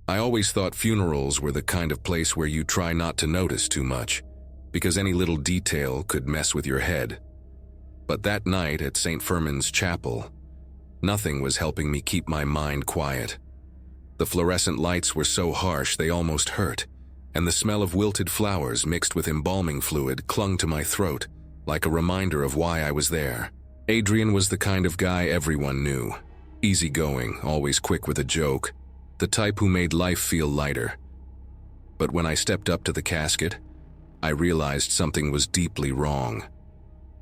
I always thought funerals were the kind of place where you try not to notice too much, because any little detail could mess with your head. But that night at St. Firmin's Chapel, nothing was helping me keep my mind quiet. The fluorescent lights were so harsh they almost hurt, and the smell of wilted flowers mixed with embalming fluid clung to my throat, like a reminder of why I was there. Adrian was the kind of guy everyone knew. Easygoing, always quick with a joke, the type who made life feel lighter. But when I stepped up to the casket, I realized something was deeply wrong.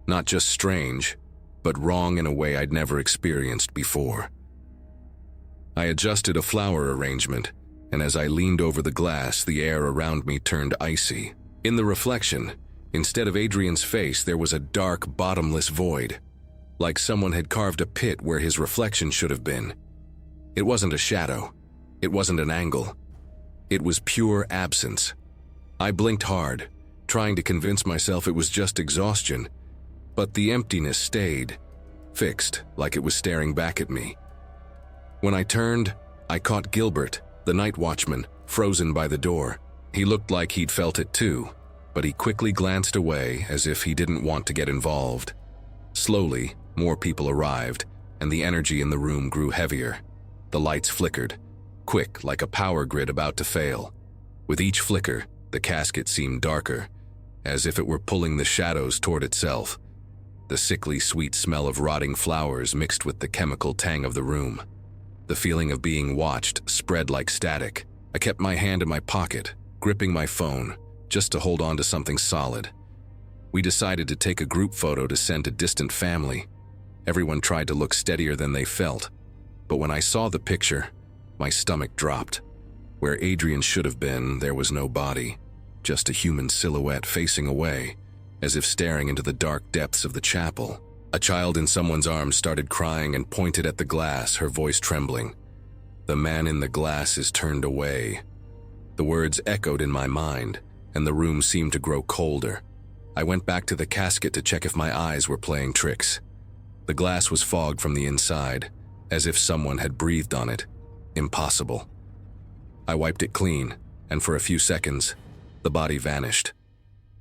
Not just strange, but wrong in a way I'd never experienced before. I adjusted a flower arrangement, and as I leaned over the glass, the air around me turned icy. In the reflection, instead of Adrian's face, there was a dark, bottomless void, like someone had carved a pit where his reflection should have been. It wasn't a shadow. It wasn't an angle. It was pure absence. I blinked hard, trying to convince myself it was just exhaustion, but the emptiness stayed, fixed, like it was staring back at me. When I turned, I caught Gilbert, the night watchman, frozen by the door. He looked like he'd felt it too, but he quickly glanced away as if he didn't want to get involved. Slowly, more people arrived, and the energy in the room grew heavier. The lights flickered, quick like a power grid about to fail. With each flicker, the casket seemed darker, as if it were pulling the shadows toward itself. The sickly sweet smell of rotting flowers mixed with the chemical tang of the room. The feeling of being watched spread like static. I kept my hand in my pocket, gripping my phone, just to hold on to something solid. We decided to take a group photo to send to distant family. Everyone tried to look steadier than they felt, but when I saw the picture, my stomach dropped. Where Adrian should have been, there was no body, just a human silhouette facing away, as if staring into the dark depths of the chapel. A child in someone's arms started crying and pointed at the glass, her voice trembling. "The man in the glass is turned away." The words echoed in my mind, and the room seemed to grow colder. I went back to the casket to check if my eyes were playing tricks. The glass was fogged from the inside, as if someone had breathed on it. Impossible. I wiped it clean, and for a few seconds, the body vanished.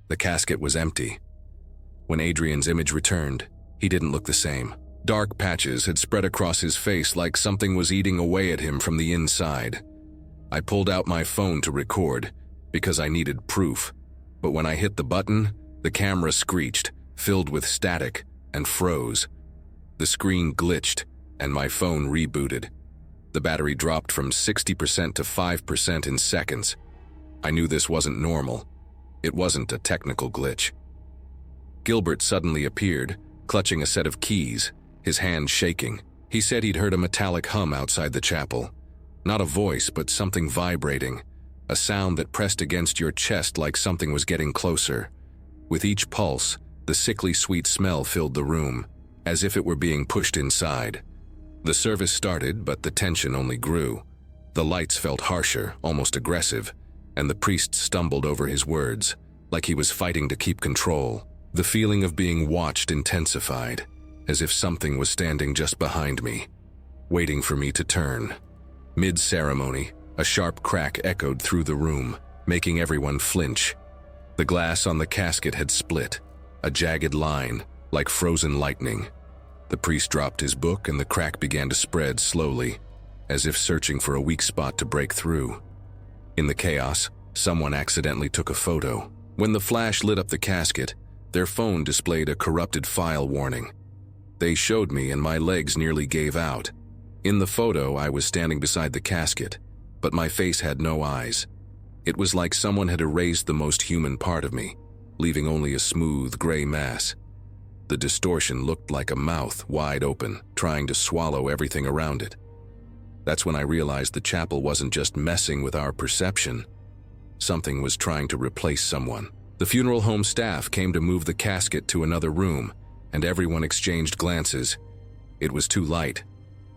The casket was empty. When Adrian's image returned, he didn't look the same. Dark patches had spread across his face like something was eating away at him from the inside. I pulled out my phone to record, because I needed proof. But when I hit the button, the camera screeched, filled with static, and froze. The screen glitched, and my phone rebooted. The battery dropped from 60% to 5% in seconds. I knew this wasn't normal. It wasn't a technical glitch. Gilbert suddenly appeared, clutching a set of keys, his hand shaking. He said he'd heard a metallic hum outside the chapel. Not a voice, but something vibrating, a sound that pressed against your chest like something was getting closer. With each pulse, the sickly sweet smell filled the room, as if it were being pushed inside. The service started, but the tension only grew. The lights felt harsher, almost aggressive, and the priest stumbled over his words, like he was fighting to keep control. The feeling of being watched intensified, as if something was standing just behind me, waiting for me to turn. Mid-ceremony, a sharp crack echoed through the room, making everyone flinch. The glass on the casket had split, a jagged line, like frozen lightning. The priest dropped his book and the crack began to spread slowly, as if searching for a weak spot to break through. In the chaos, someone accidentally took a photo. When the flash lit up the casket, their phone displayed a corrupted file warning. They showed me and my legs nearly gave out. In the photo, I was standing beside the casket, but my face had no eyes. It was like someone had erased the most human part of me, leaving only a smooth, gray mass. The distortion looked like a mouth wide open, trying to swallow everything around it. That's when I realized the chapel wasn't just messing with our perception. Something was trying to replace someone. The funeral home staff came to move the casket to another room, and everyone exchanged glances. It was too light.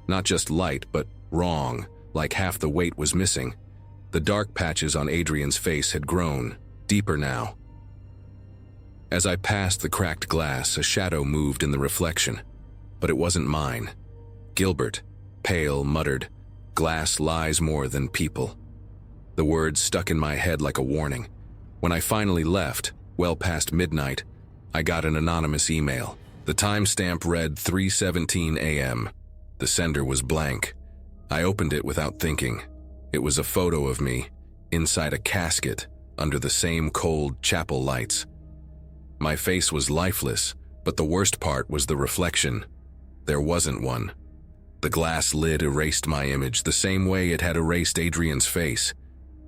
Not just light, but wrong, like half the weight was missing. The dark patches on Adrian's face had grown, deeper now. As I passed the cracked glass, a shadow moved in the reflection, but it wasn't mine. Gilbert, pale, muttered, "Glass lies more than people." The words stuck in my head like a warning. When I finally left, well past midnight, I got an anonymous email. The timestamp read 3:17 a.m. The sender was blank. I opened it without thinking. It was a photo of me, inside a casket, under the same cold chapel lights. My face was lifeless, but the worst part was the reflection. There wasn't one. The glass lid erased my image the same way it had erased Adrian's face.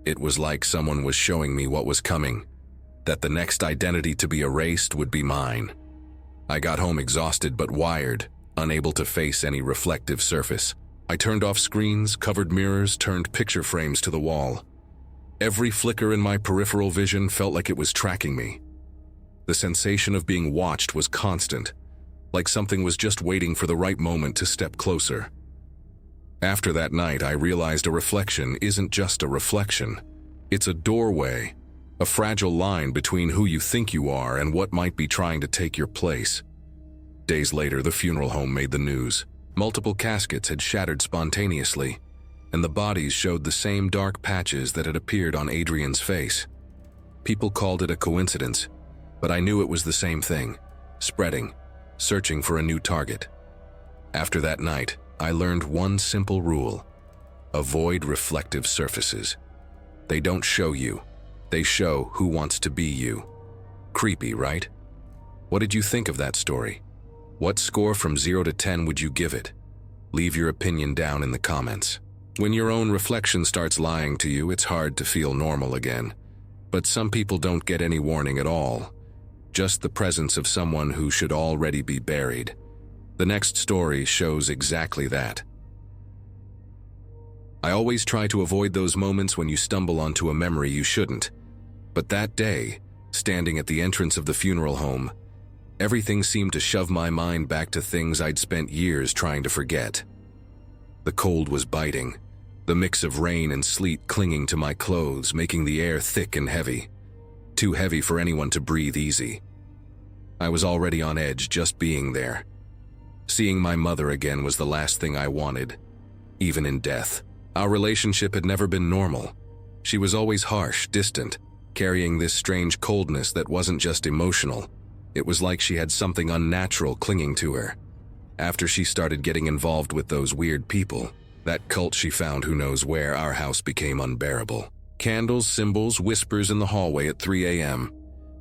It was like someone was showing me what was coming, that the next identity to be erased would be mine. I got home exhausted but wired, unable to face any reflective surface. I turned off screens, covered mirrors, turned picture frames to the wall. Every flicker in my peripheral vision felt like it was tracking me. The sensation of being watched was constant, like something was just waiting for the right moment to step closer. After that night, I realized a reflection isn't just a reflection. It's a doorway, a fragile line between who you think you are and what might be trying to take your place. Days later, the funeral home made the news. Multiple caskets had shattered spontaneously, and the bodies showed the same dark patches that had appeared on Adrian's face. People called it a coincidence, but I knew it was the same thing, spreading, searching for a new target. After that night, I learned one simple rule: avoid reflective surfaces. They don't show you, they show who wants to be you. Creepy, right? What did you think of that story? What score from 0 to 10 would you give it? Leave your opinion down in the comments. When your own reflection starts lying to you, it's hard to feel normal again. But some people don't get any warning at all. Just the presence of someone who should already be buried. The next story shows exactly that. I always try to avoid those moments when you stumble onto a memory you shouldn't. But that day, standing at the entrance of the funeral home, everything seemed to shove my mind back to things I'd spent years trying to forget. The cold was biting, the mix of rain and sleet clinging to my clothes, making the air thick and heavy. Too heavy for anyone to breathe easy. I was already on edge just being there. Seeing my mother again was the last thing I wanted, even in death. Our relationship had never been normal. She was always harsh, distant, carrying this strange coldness that wasn't just emotional. It was like she had something unnatural clinging to her. After she started getting involved with those weird people, that cult she found who knows where, our house became unbearable. Candles, symbols, whispers in the hallway at 3 a.m.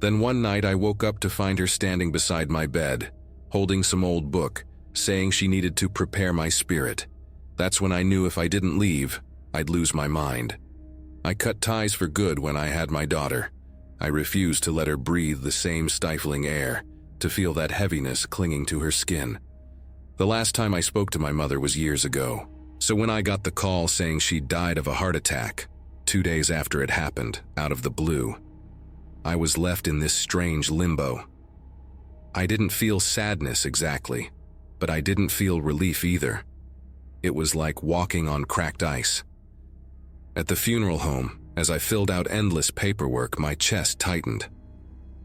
Then one night I woke up to find her standing beside my bed, holding some old book, saying she needed to prepare my spirit. That's when I knew if I didn't leave, I'd lose my mind. I cut ties for good when I had my daughter. I refused to let her breathe the same stifling air, to feel that heaviness clinging to her skin. The last time I spoke to my mother was years ago, so when I got the call saying she died of a heart attack, 2 days after it happened, out of the blue, I was left in this strange limbo. I didn't feel sadness exactly, but I didn't feel relief either. It was like walking on cracked ice. At the funeral home, as I filled out endless paperwork, my chest tightened.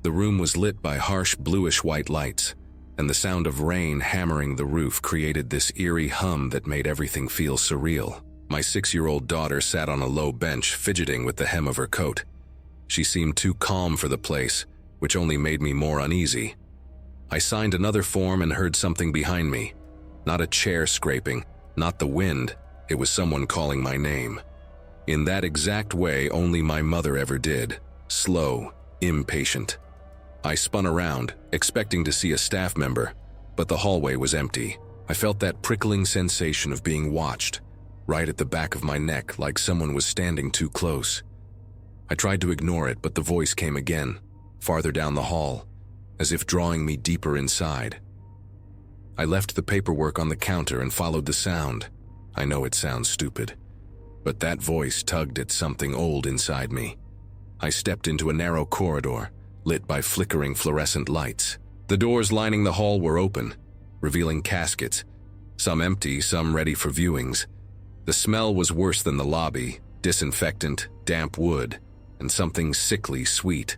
The room was lit by harsh bluish-white lights, and the sound of rain hammering the roof created this eerie hum that made everything feel surreal. My 6-year-old daughter sat on a low bench, fidgeting with the hem of her coat. She seemed too calm for the place, which only made me more uneasy. I signed another form and heard something behind me. Not a chair scraping, not the wind, it was someone calling my name. In that exact way only my mother ever did, slow, impatient. I spun around, expecting to see a staff member, but the hallway was empty. I felt that prickling sensation of being watched, right at the back of my neck, like someone was standing too close. I tried to ignore it, but the voice came again, farther down the hall, as if drawing me deeper inside. I left the paperwork on the counter and followed the sound. I know it sounds stupid, but that voice tugged at something old inside me. I stepped into a narrow corridor, lit by flickering fluorescent lights. The doors lining the hall were open, revealing caskets, some empty, some ready for viewings. The smell was worse than the lobby, disinfectant, damp wood, and something sickly sweet.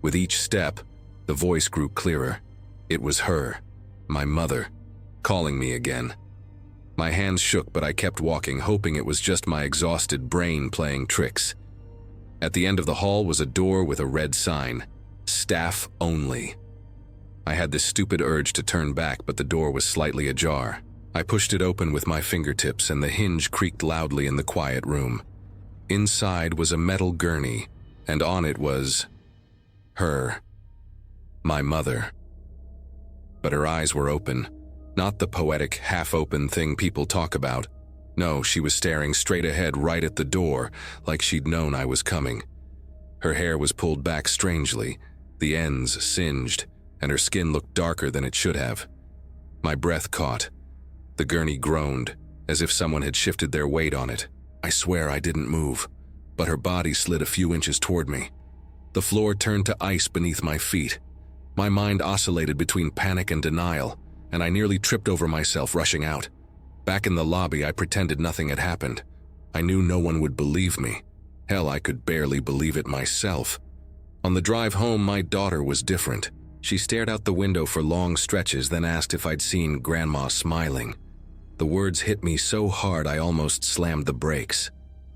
With each step, the voice grew clearer. It was her, my mother, calling me again. My hands shook, but I kept walking, hoping it was just my exhausted brain playing tricks. At the end of the hall was a door with a red sign, "Staff Only." I had this stupid urge to turn back, but the door was slightly ajar. I pushed it open with my fingertips and the hinge creaked loudly in the quiet room. Inside was a metal gurney, and on it was her, my mother. But her eyes were open, not the poetic, half-open thing people talk about. No, she was staring straight ahead right at the door, like she'd known I was coming. Her hair was pulled back strangely, the ends singed, and her skin looked darker than it should have. My breath caught. The gurney groaned, as if someone had shifted their weight on it. I swear I didn't move, but her body slid a few inches toward me. The floor turned to ice beneath my feet. My mind oscillated between panic and denial, and I nearly tripped over myself rushing out. Back in the lobby, I pretended nothing had happened. I knew no one would believe me. Hell, I could barely believe it myself. On the drive home, my daughter was different. She stared out the window for long stretches, then asked if I'd seen Grandma smiling. The words hit me so hard I almost slammed the brakes.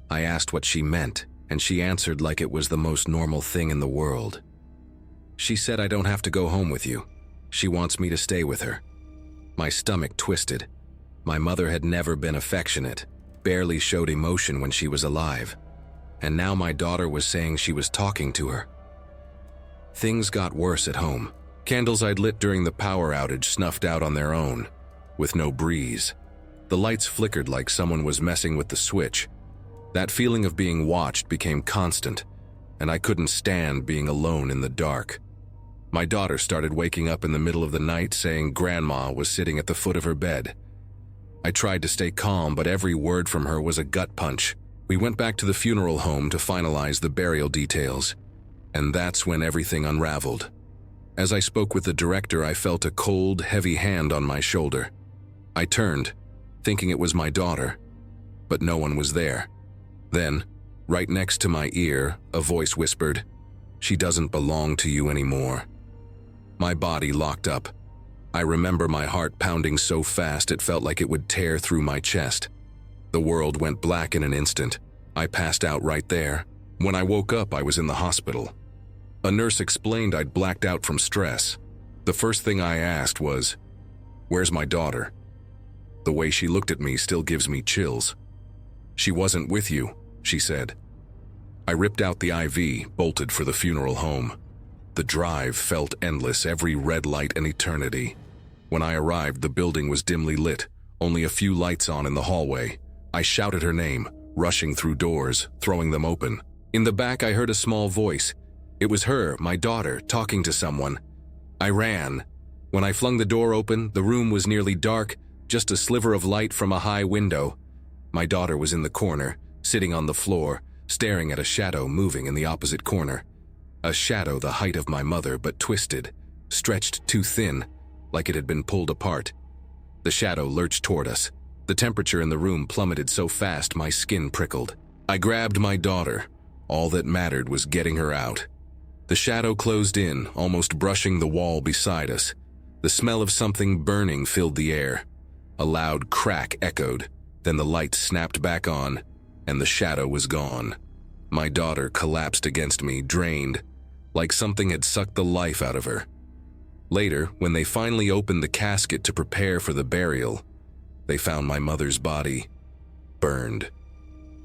I asked what she meant, and she answered like it was the most normal thing in the world. She said I don't have to go home with you. She wants me to stay with her. My stomach twisted. My mother had never been affectionate, barely showed emotion when she was alive. And now my daughter was saying she was talking to her. Things got worse at home. Candles I'd lit during the power outage snuffed out on their own, with no breeze. The lights flickered like someone was messing with the switch. That feeling of being watched became constant, and I couldn't stand being alone in the dark. My daughter started waking up in the middle of the night saying Grandma was sitting at the foot of her bed. I tried to stay calm, but every word from her was a gut punch. We went back to the funeral home to finalize the burial details, and that's when everything unraveled. As I spoke with the director, I felt a cold, heavy hand on my shoulder. I turned, thinking it was my daughter, but no one was there. Then, right next to my ear, a voice whispered, "She doesn't belong to you anymore." My body locked up. I remember my heart pounding so fast it felt like it would tear through my chest. The world went black in an instant. I passed out right there. When I woke up, I was in the hospital. A nurse explained I'd blacked out from stress. The first thing I asked was, "Where's my daughter?" The way she looked at me still gives me chills. "She wasn't with you," she said. I ripped out the IV, bolted for the funeral home. The drive felt endless, every red light an eternity. When I arrived, the building was dimly lit, only a few lights on in the hallway. I shouted her name, rushing through doors, throwing them open. In the back, I heard a small voice. It was her, my daughter, talking to someone. I ran. When I flung the door open, the room was nearly dark, just a sliver of light from a high window. My daughter was in the corner, sitting on the floor, staring at a shadow moving in the opposite corner. A shadow the height of my mother, but twisted, stretched too thin, like it had been pulled apart. The shadow lurched toward us. The temperature in the room plummeted so fast my skin prickled. I grabbed my daughter. All that mattered was getting her out. The shadow closed in, almost brushing the wall beside us. The smell of something burning filled the air. A loud crack echoed, then the light snapped back on, and the shadow was gone. My daughter collapsed against me, drained, like something had sucked the life out of her. Later, when they finally opened the casket to prepare for the burial, they found my mother's body burned,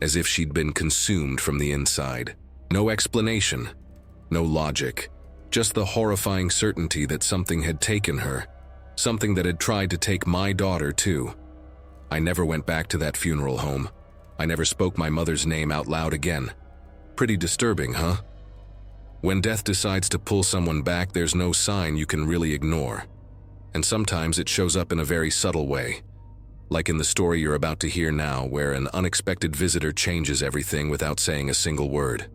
as if she'd been consumed from the inside. No explanation, no logic, just the horrifying certainty that something had taken her, something that had tried to take my daughter too. I never went back to that funeral home. I never spoke my mother's name out loud again. Pretty disturbing, huh? When death decides to pull someone back, there's no sign you can really ignore. And sometimes it shows up in a very subtle way. Like in the story you're about to hear now, where an unexpected visitor changes everything without saying a single word.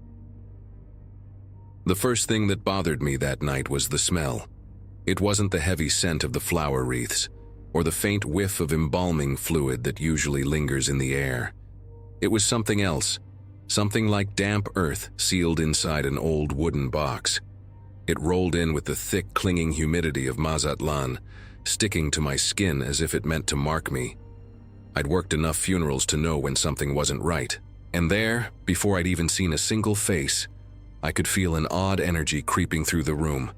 The first thing that bothered me that night was the smell. It wasn't the heavy scent of the flower wreaths, or the faint whiff of embalming fluid that usually lingers in the air. It was something else, something like damp earth sealed inside an old wooden box. It rolled in with the thick, clinging humidity of Mazatlan, sticking to my skin as if it meant to mark me. I'd worked enough funerals to know when something wasn't right. And there, before I'd even seen a single face, I could feel an odd energy creeping through the room.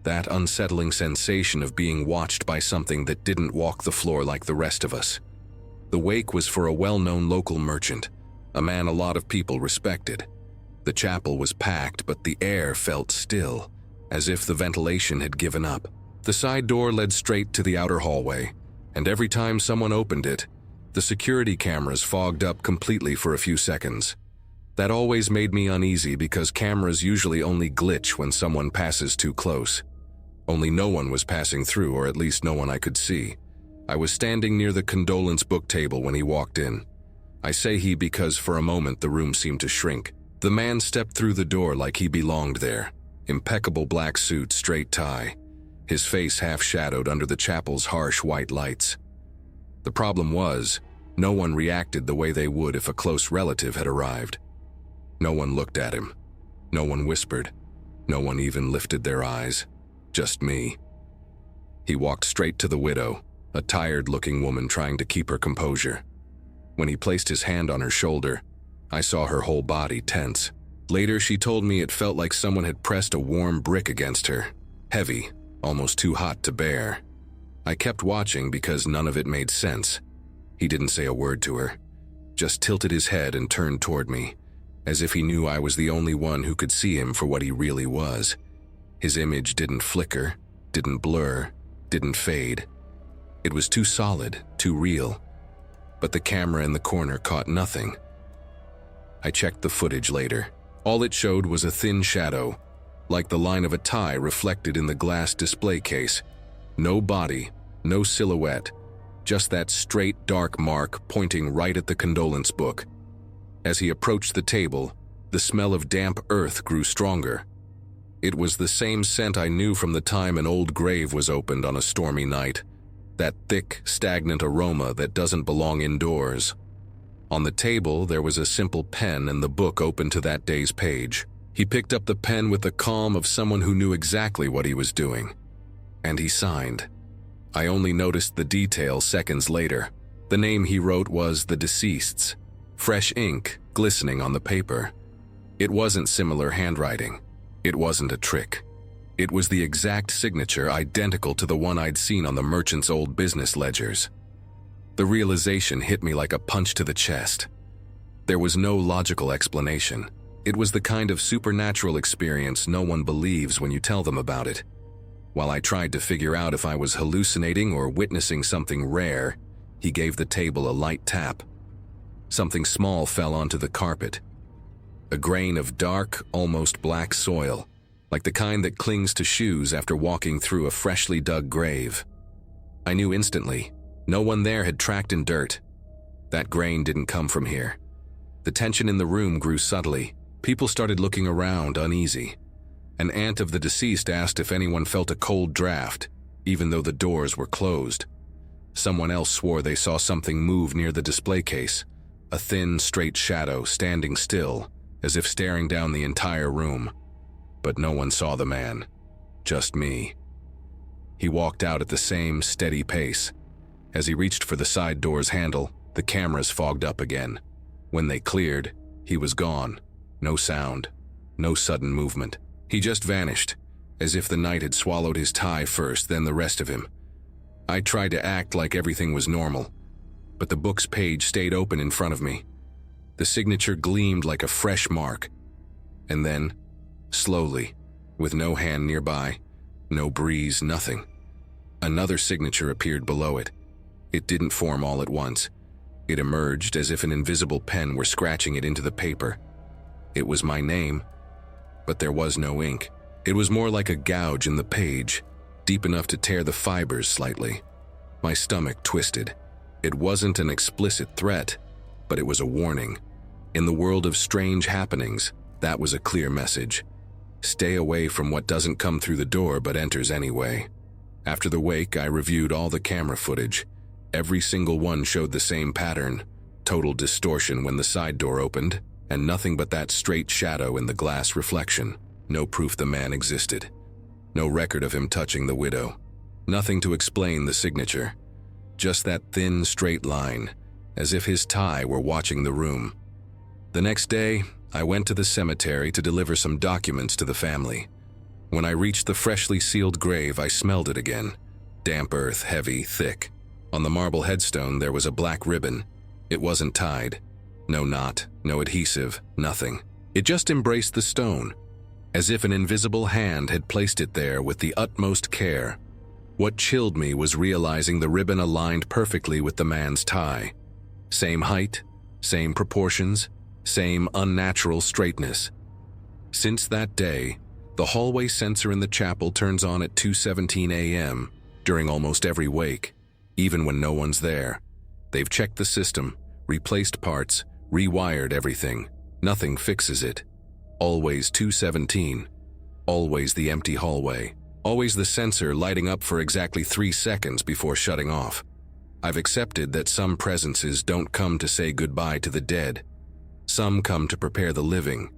That unsettling sensation of being watched by something that didn't walk the floor like the rest of us. The wake was for a well-known local merchant, a man a lot of people respected. The chapel was packed, but the air felt still, as if the ventilation had given up. The side door led straight to the outer hallway, and every time someone opened it, the security cameras fogged up completely for a few seconds. That always made me uneasy because cameras usually only glitch when someone passes too close. Only no one was passing through, or at least no one I could see. I was standing near the condolence book table when he walked in. I say he because for a moment the room seemed to shrink. The man stepped through the door like he belonged there. Impeccable black suit, straight tie. His face half shadowed under the chapel's harsh white lights. The problem was, no one reacted the way they would if a close relative had arrived. No one looked at him. No one whispered. No one even lifted their eyes. Just me. He walked straight to the widow, a tired-looking woman trying to keep her composure. When he placed his hand on her shoulder, I saw her whole body tense. Later, she told me it felt like someone had pressed a warm brick against her. Heavy, almost too hot to bear. I kept watching because none of it made sense. He didn't say a word to her, just tilted his head and turned toward me, as if he knew I was the only one who could see him for what he really was. His image didn't flicker, didn't blur, didn't fade. It was too solid, too real. But the camera in the corner caught nothing. I checked the footage later. All it showed was a thin shadow, like the line of a tie reflected in the glass display case. No body, no silhouette, just that straight, dark mark pointing right at the condolence book. As he approached the table, the smell of damp earth grew stronger. It was the same scent I knew from the time an old grave was opened on a stormy night. That thick, stagnant aroma that doesn't belong indoors. On the table, there was a simple pen and the book open to that day's page. He picked up the pen with the calm of someone who knew exactly what he was doing. And he signed. I only noticed the detail seconds later. The name he wrote was the deceased's. Fresh ink glistening on the paper. It wasn't similar handwriting. It wasn't a trick. It was the exact signature identical to the one I'd seen on the merchant's old business ledgers. The realization hit me like a punch to the chest. There was no logical explanation. It was the kind of supernatural experience no one believes when you tell them about it. While I tried to figure out if I was hallucinating or witnessing something rare, he gave the table a light tap. Something small fell onto the carpet. A grain of dark, almost black soil, like the kind that clings to shoes after walking through a freshly dug grave. I knew instantly. No one there had tracked in dirt. That grain didn't come from here. The tension in the room grew subtly. People started looking around, uneasy. An aunt of the deceased asked if anyone felt a cold draft, even though the doors were closed. Someone else swore they saw something move near the display case, a thin, straight shadow standing still, as if staring down the entire room. But no one saw the man. Just me. He walked out at the same steady pace. As he reached for the side door's handle, the cameras fogged up again. When they cleared, he was gone. No sound. No sudden movement. He just vanished, as if the night had swallowed his tie first, then the rest of him. I tried to act like everything was normal, but the book's page stayed open in front of me. The signature gleamed like a fresh mark. And then, slowly, with no hand nearby, no breeze, nothing, another signature appeared below it. It didn't form all at once. It emerged as if an invisible pen were scratching it into the paper. It was my name, but there was no ink. It was more like a gouge in the page, deep enough to tear the fibers slightly. My stomach twisted. It wasn't an explicit threat, but it was a warning. In the world of strange happenings, that was a clear message. Stay away from what doesn't come through the door but enters anyway. After the wake, I reviewed all the camera footage. Every single one showed the same pattern, total distortion when the side door opened, and nothing but that straight shadow in the glass reflection. No proof the man existed. No record of him touching the widow. Nothing to explain the signature. Just that thin, straight line, as if his tie were watching the room. The next day, I went to the cemetery to deliver some documents to the family. When I reached the freshly sealed grave, I smelled it again. Damp earth, heavy, thick. On the marble headstone, there was a black ribbon. It wasn't tied. No knot, no adhesive, nothing. It just embraced the stone, as if an invisible hand had placed it there with the utmost care. What chilled me was realizing the ribbon aligned perfectly with the man's tie. Same height, same proportions, same unnatural straightness. Since that day, the hallway sensor in the chapel turns on at 2:17 a.m. during almost every wake, even when no one's there. They've checked the system, replaced parts, rewired everything. Nothing fixes it. Always 2:17. Always the empty hallway. Always the sensor lighting up for exactly 3 seconds before shutting off. I've accepted that some presences don't come to say goodbye to the dead. Some come to prepare the living,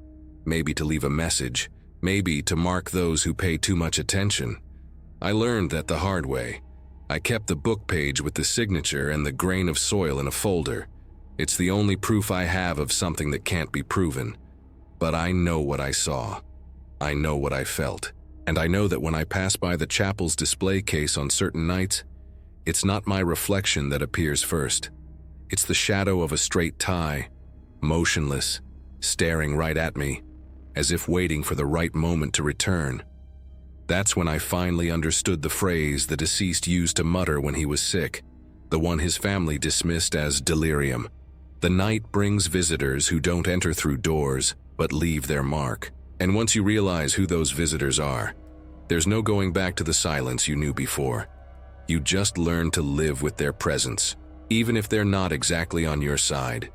maybe to leave a message, maybe to mark those who pay too much attention. I learned that the hard way. I kept the book page with the signature and the grain of soil in a folder. It's the only proof I have of something that can't be proven. But I know what I saw. I know what I felt. And I know that when I pass by the chapel's display case on certain nights, it's not my reflection that appears first. It's the shadow of a straight tie, motionless, staring right at me, as if waiting for the right moment to return. That's when I finally understood the phrase the deceased used to mutter when he was sick, the one his family dismissed as delirium. The night brings visitors who don't enter through doors, but leave their mark. And once you realize who those visitors are, there's no going back to the silence you knew before. You just learn to live with their presence, even if they're not exactly on your side.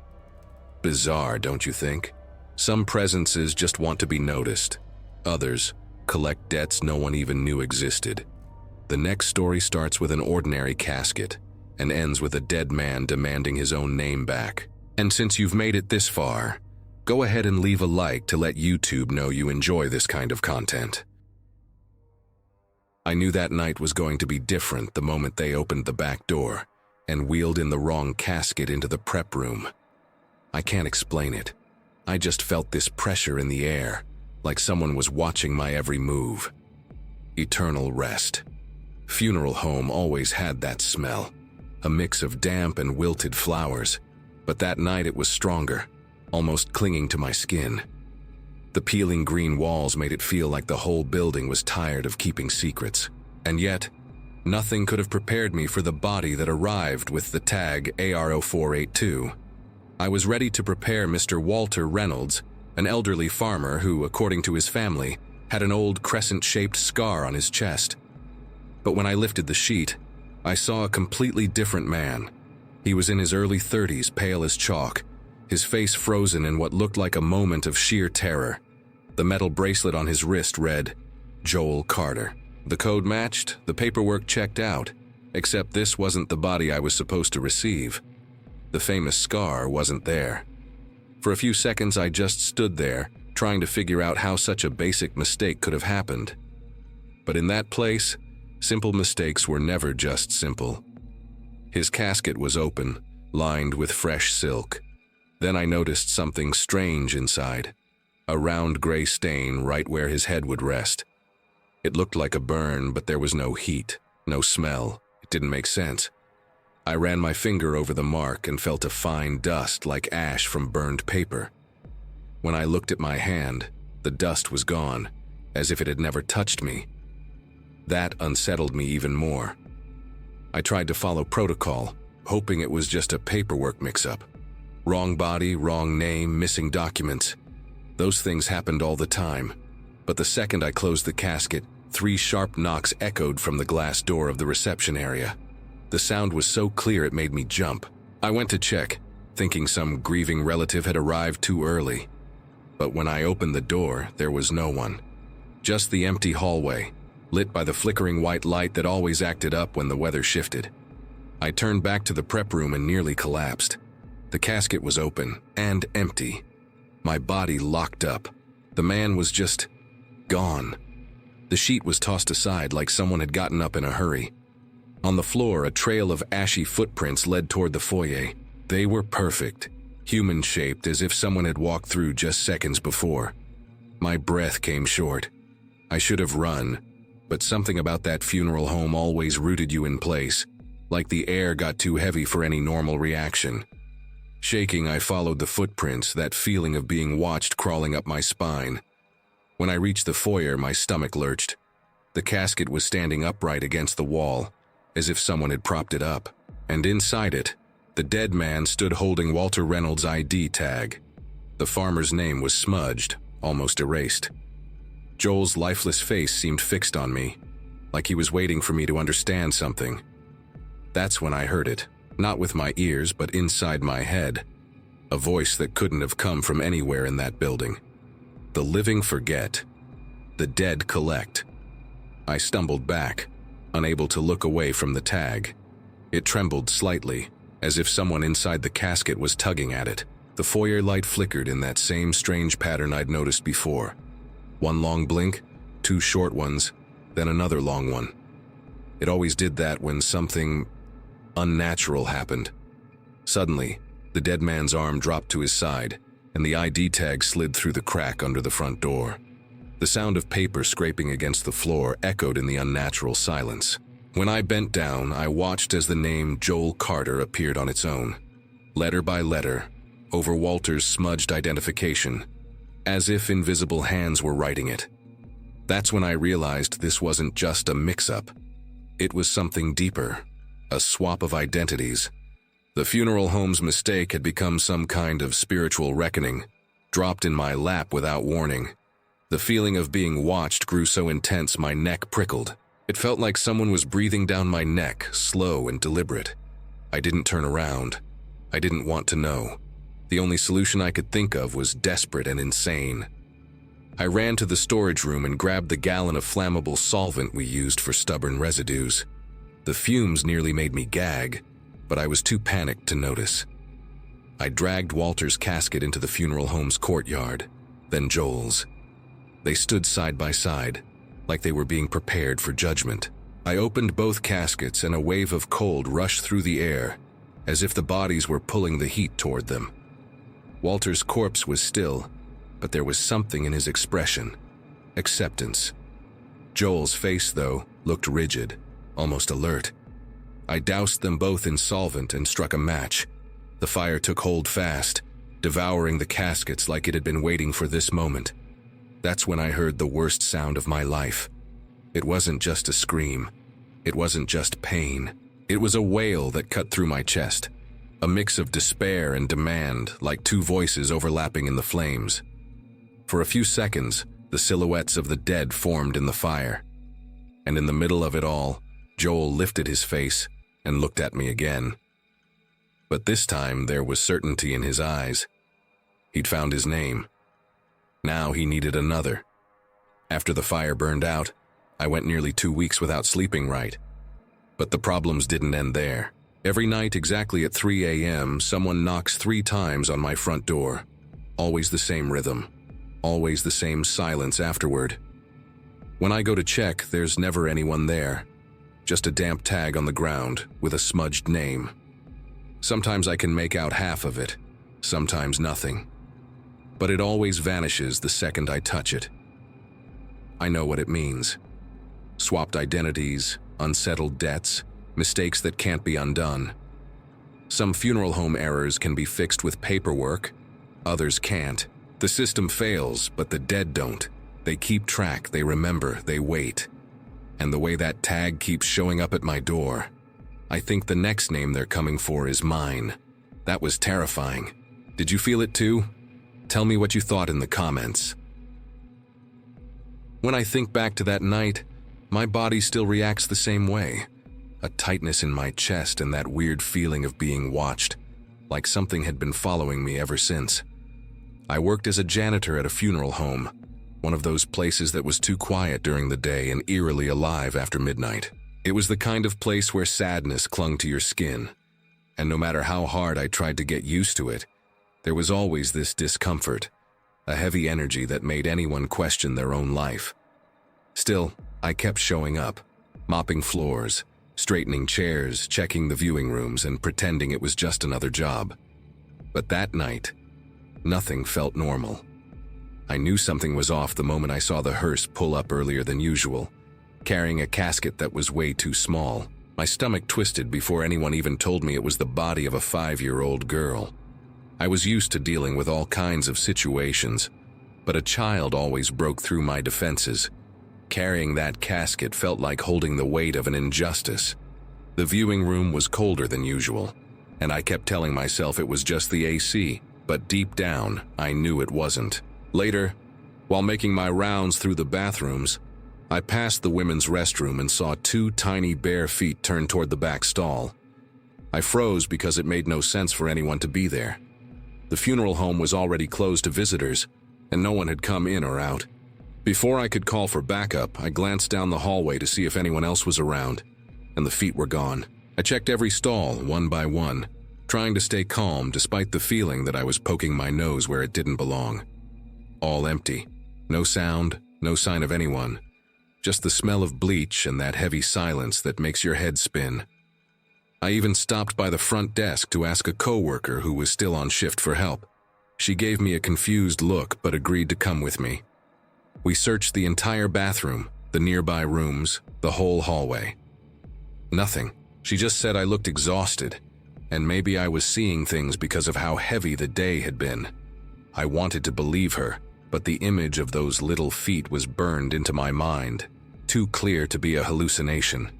Bizarre, don't you think? Some presences just want to be noticed. Others collect debts no one even knew existed. The next story starts with an ordinary casket and ends with a dead man demanding his own name back. And since you've made it this far, go ahead and leave a like to let YouTube know you enjoy this kind of content. I knew that night was going to be different the moment they opened the back door and wheeled in the wrong casket into the prep room. I can't explain it. I just felt this pressure in the air, like someone was watching my every move. Eternal rest. Funeral home always had that smell, a mix of damp and wilted flowers, but that night it was stronger, almost clinging to my skin. The peeling green walls made it feel like the whole building was tired of keeping secrets. And yet, nothing could have prepared me for the body that arrived with the tag AR0482. I was ready to prepare Mr. Walter Reynolds, an elderly farmer who, according to his family, had an old crescent-shaped scar on his chest. But when I lifted the sheet, I saw a completely different man. He was in his early 30s, pale as chalk, his face frozen in what looked like a moment of sheer terror. The metal bracelet on his wrist read, Joel Carter. The code matched, the paperwork checked out, except this wasn't the body I was supposed to receive. The famous scar wasn't there. For a few seconds I just stood there, trying to figure out how such a basic mistake could have happened. But in that place, simple mistakes were never just simple. His casket was open, lined with fresh silk. Then I noticed something strange inside, a round gray stain right where his head would rest. It looked like a burn, but there was no heat, no smell. It didn't make sense. I ran my finger over the mark and felt a fine dust like ash from burned paper. When I looked at my hand, the dust was gone, as if it had never touched me. That unsettled me even more. I tried to follow protocol, hoping it was just a paperwork mix-up. Wrong body, wrong name, missing documents. Those things happened all the time. But the second I closed the casket, 3 sharp knocks echoed from the glass door of the reception area. The sound was so clear it made me jump. I went to check, thinking some grieving relative had arrived too early. But when I opened the door, there was no one. Just the empty hallway, lit by the flickering white light that always acted up when the weather shifted. I turned back to the prep room and nearly collapsed. The casket was open and empty. My body locked up. The man was just gone. The sheet was tossed aside like someone had gotten up in a hurry. On the floor, a trail of ashy footprints led toward the foyer. They were perfect. human-shaped as if someone had walked through just seconds before. My breath came short. I should have run, but something about that funeral home always rooted you in place, like the air got too heavy for any normal reaction. Shaking, I followed the footprints, that feeling of being watched crawling up my spine. When I reached the foyer, my stomach lurched. The casket was standing upright against the wall, as if someone had propped it up, and inside it, the dead man stood holding Walter Reynolds' ID tag. The farmer's name was smudged, almost erased. Joel's lifeless face seemed fixed on me, like he was waiting for me to understand something. That's when I heard it, not with my ears, but inside my head. A voice that couldn't have come from anywhere in that building. The living forget. The dead collect. I stumbled back, unable to look away from the tag. It trembled slightly, as if someone inside the casket was tugging at it. The foyer light flickered in that same strange pattern I'd noticed before. One long blink, two short ones, then another long one. It always did that when something unnatural happened. Suddenly, the dead man's arm dropped to his side, and the ID tag slid through the crack under the front door. The sound of paper scraping against the floor echoed in the unnatural silence. When I bent down, I watched as the name Joel Carter appeared on its own, letter by letter, over Walter's smudged identification, as if invisible hands were writing it. That's when I realized this wasn't just a mix-up. It was something deeper, a swap of identities. The funeral home's mistake had become some kind of spiritual reckoning, dropped in my lap without warning. The feeling of being watched grew so intense my neck prickled. It felt like someone was breathing down my neck, slow and deliberate. I didn't turn around. I didn't want to know. The only solution I could think of was desperate and insane. I ran to the storage room and grabbed the gallon of flammable solvent we used for stubborn residues. The fumes nearly made me gag, but I was too panicked to notice. I dragged Walter's casket into the funeral home's courtyard, then Joel's. They stood side by side, like they were being prepared for judgment. I opened both caskets and a wave of cold rushed through the air, as if the bodies were pulling the heat toward them. Walter's corpse was still, but there was something in his expression. Acceptance. Joel's face, though, looked rigid, almost alert. I doused them both in solvent and struck a match. The fire took hold fast, devouring the caskets like it had been waiting for this moment. That's when I heard the worst sound of my life. It wasn't just a scream. It wasn't just pain. It was a wail that cut through my chest. A mix of despair and demand, like two voices overlapping in the flames. For a few seconds, the silhouettes of the dead formed in the fire. And in the middle of it all, Joel lifted his face and looked at me again. But this time there was certainty in his eyes. He'd found his name. Now he needed another. After the fire burned out, I went nearly 2 weeks without sleeping right. But the problems didn't end there. Every night, exactly at 3 a.m., someone knocks 3 times on my front door. Always the same rhythm. Always the same silence afterward. When I go to check, there's never anyone there. Just a damp tag on the ground with a smudged name. Sometimes I can make out half of it, sometimes nothing. But it always vanishes the second I touch it. I know what it means. Swapped identities, unsettled debts, mistakes that can't be undone. Some funeral home errors can be fixed with paperwork, others can't. The system fails, but the dead don't. They keep track, they remember, they wait. And the way that tag keeps showing up at my door, I think the next name they're coming for is mine. That was terrifying. Did you feel it too? Tell me what you thought in the comments. When I think back to that night, my body still reacts the same way. A tightness in my chest and that weird feeling of being watched, like something had been following me ever since. I worked as a janitor at a funeral home, one of those places that was too quiet during the day and eerily alive after midnight. It was the kind of place where sadness clung to your skin, and no matter how hard I tried to get used to it, there was always this discomfort, a heavy energy that made anyone question their own life. Still, I kept showing up, mopping floors, straightening chairs, checking the viewing rooms, and pretending it was just another job. But that night, nothing felt normal. I knew something was off the moment I saw the hearse pull up earlier than usual, carrying a casket that was way too small. My stomach twisted before anyone even told me it was the body of a 5-year-old girl. I was used to dealing with all kinds of situations, but a child always broke through my defenses. Carrying that casket felt like holding the weight of an injustice. The viewing room was colder than usual, and I kept telling myself it was just the AC, but deep down, I knew it wasn't. Later, while making my rounds through the bathrooms, I passed the women's restroom and saw 2 tiny bare feet turn toward the back stall. I froze because it made no sense for anyone to be there. The funeral home was already closed to visitors, and no one had come in or out. Before I could call for backup, I glanced down the hallway to see if anyone else was around, and the feet were gone. I checked every stall, one by one, trying to stay calm despite the feeling that I was poking my nose where it didn't belong. All empty. No sound, no sign of anyone. Just the smell of bleach and that heavy silence that makes your head spin. I even stopped by the front desk to ask a coworker who was still on shift for help. She gave me a confused look but agreed to come with me. We searched the entire bathroom, the nearby rooms, the whole hallway. Nothing. She just said I looked exhausted, and maybe I was seeing things because of how heavy the day had been. I wanted to believe her, but the image of those little feet was burned into my mind, too clear to be a hallucination.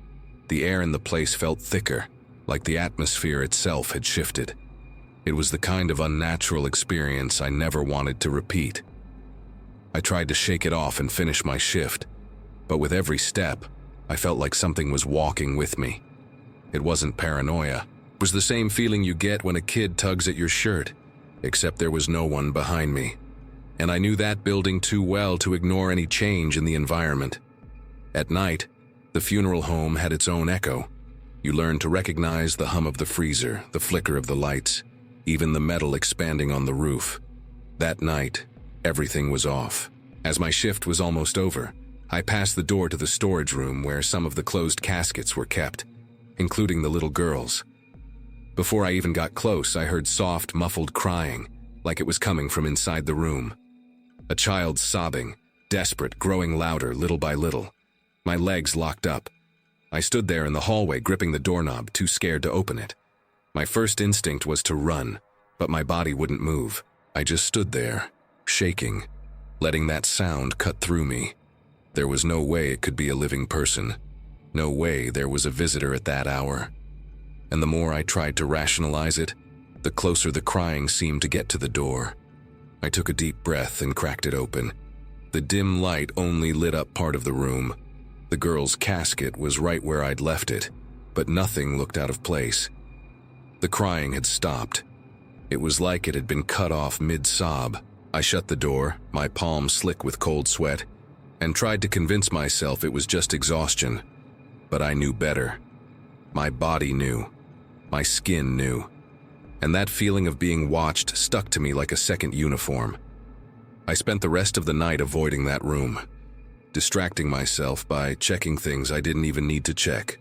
The air in the place felt thicker, like the atmosphere itself had shifted. It was the kind of unnatural experience I never wanted to repeat. I tried to shake it off and finish my shift, but with every step, I felt like something was walking with me. It wasn't paranoia. It was the same feeling you get when a kid tugs at your shirt, except there was no one behind me. And I knew that building too well to ignore any change in the environment. At night, the funeral home had its own echo. You learned to recognize the hum of the freezer, the flicker of the lights, even the metal expanding on the roof. That night, everything was off. As my shift was almost over, I passed the door to the storage room where some of the closed caskets were kept, including the little girls. Before I even got close, I heard soft, muffled crying, like it was coming from inside the room. A child sobbing, desperate, growing louder little by little. My legs locked up. I stood there in the hallway gripping the doorknob, too scared to open it. My first instinct was to run, but my body wouldn't move. I just stood there, shaking, letting that sound cut through me. There was no way it could be a living person. No way there was a visitor at that hour. And the more I tried to rationalize it, the closer the crying seemed to get to the door. I took a deep breath and cracked it open. The dim light only lit up part of the room. The girl's casket was right where I'd left it, but nothing looked out of place. The crying had stopped. It was like it had been cut off mid-sob. I shut the door, my palms slick with cold sweat, and tried to convince myself it was just exhaustion. But I knew better. My body knew. My skin knew. And that feeling of being watched stuck to me like a second uniform. I spent the rest of the night avoiding that room, distracting myself by checking things I didn't even need to check.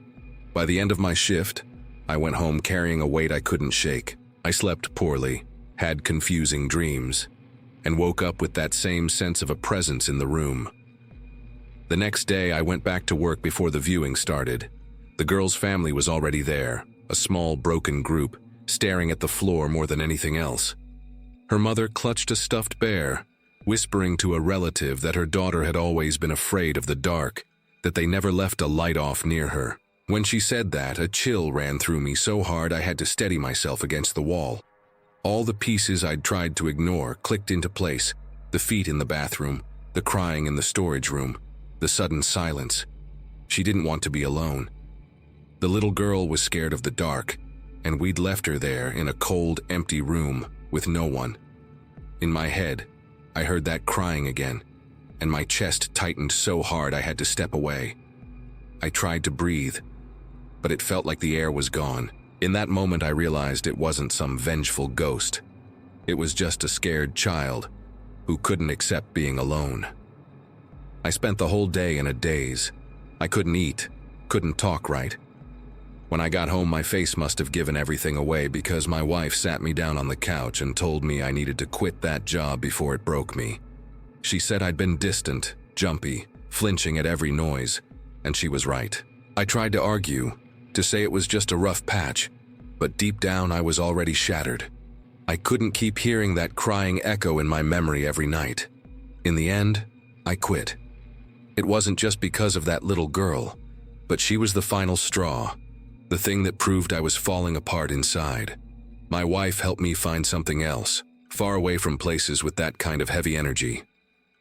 By the end of my shift, I went home carrying a weight I couldn't shake. I slept poorly, had confusing dreams, and woke up with that same sense of a presence in the room. The next day, I went back to work before the viewing started. The girl's family was already there, a small, broken group, staring at the floor more than anything else. Her mother clutched a stuffed bear, whispering to a relative that her daughter had always been afraid of the dark, that they never left a light off near her. When she said that, a chill ran through me so hard I had to steady myself against the wall. All the pieces I'd tried to ignore clicked into place: the feet in the bathroom, the crying in the storage room, the sudden silence. She didn't want to be alone. The little girl was scared of the dark, and we'd left her there in a cold, empty room with no one. In my head, I heard that crying again, and my chest tightened so hard I had to step away. I tried to breathe, but it felt like the air was gone. In that moment, I realized it wasn't some vengeful ghost. It was just a scared child who couldn't accept being alone. I spent the whole day in a daze. I couldn't eat, couldn't talk right. When I got home, my face must have given everything away because my wife sat me down on the couch and told me I needed to quit that job before it broke me. She said I'd been distant, jumpy, flinching at every noise, and she was right. I tried to argue, to say it was just a rough patch, but deep down I was already shattered. I couldn't keep hearing that crying echo in my memory every night. In the end, I quit. It wasn't just because of that little girl, but she was the final straw, the thing that proved I was falling apart inside. My wife helped me find something else, far away from places with that kind of heavy energy.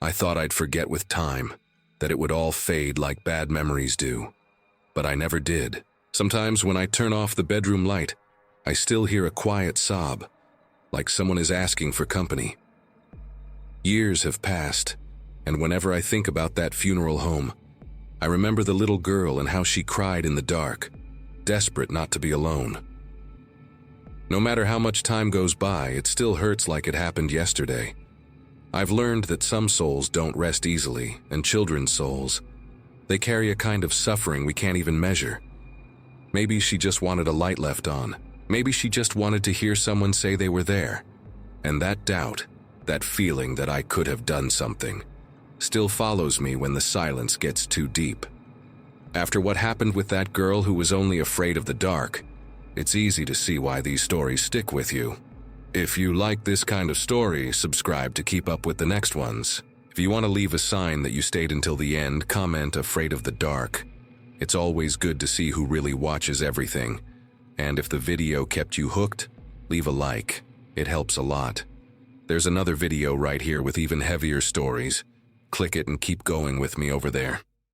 I thought I'd forget with time, that it would all fade like bad memories do. But I never did. Sometimes when I turn off the bedroom light, I still hear a quiet sob, like someone is asking for company. Years have passed, and whenever I think about that funeral home, I remember the little girl and how she cried in the dark, desperate not to be alone. No matter how much time goes by, it still hurts like it happened yesterday. I've learned that some souls don't rest easily, and children's souls, they carry a kind of suffering we can't even measure. Maybe she just wanted a light left on. Maybe she just wanted to hear someone say they were there. And that doubt, that feeling that I could have done something, still follows me when the silence gets too deep. After what happened with that girl who was only afraid of the dark, it's easy to see why these stories stick with you. If you like this kind of story, subscribe to keep up with the next ones. If you want to leave a sign that you stayed until the end, comment "afraid of the dark." It's always good to see who really watches everything. And if the video kept you hooked, leave a like. It helps a lot. There's another video right here with even heavier stories. Click it and keep going with me over there.